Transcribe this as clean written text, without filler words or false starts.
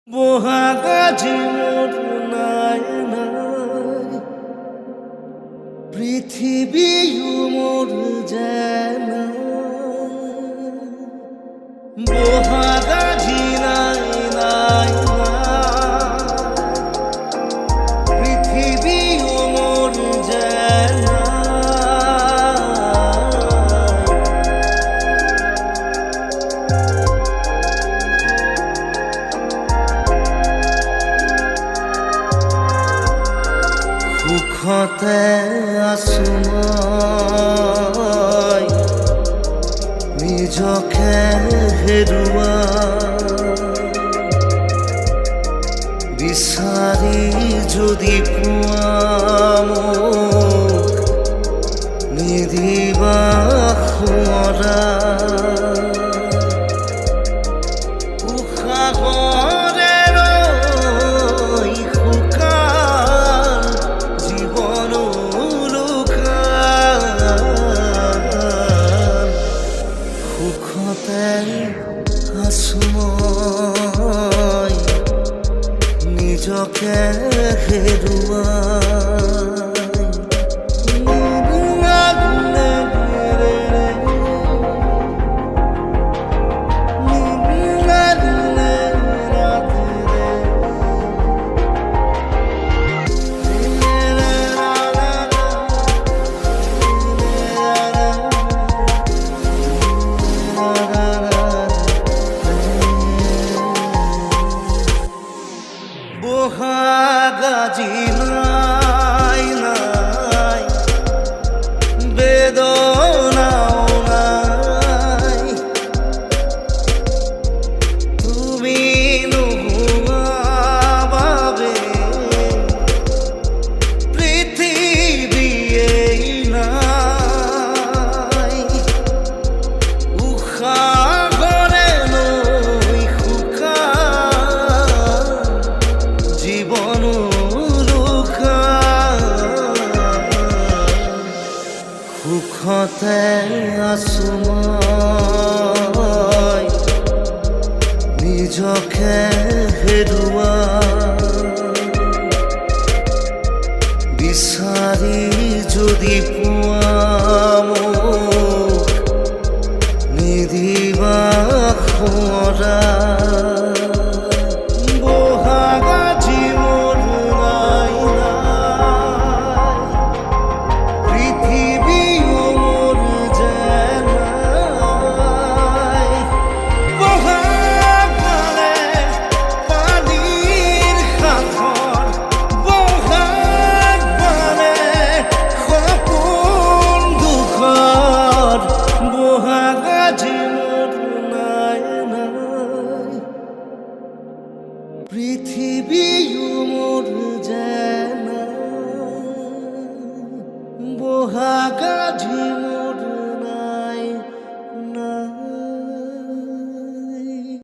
বহাগাজি মোর নাই নাই পৃথিবীও মোর যেন বহাগাজি নাই নাই পৃথিবীও মোর যেন সুখতে আছো মই নিজকে হেৰুৱা বিচাৰি যদি পোৱা মোক নিদিবা সোঁৱৰা নিজকে হেৰুৱা বহাগাজি নাই নাই বেদনাও নাই তুমি নোহোৱা বাবে পৃথিৱীয়েই নাই উশাহৰে লৈ জীবন সুখতে আছো মই নিজকে হেৰুৱা বিচাৰি যদি পোৱা মোক নিদিবা সোঁৱৰা পৃথিবীও মোৰ যেন বহাগাজি।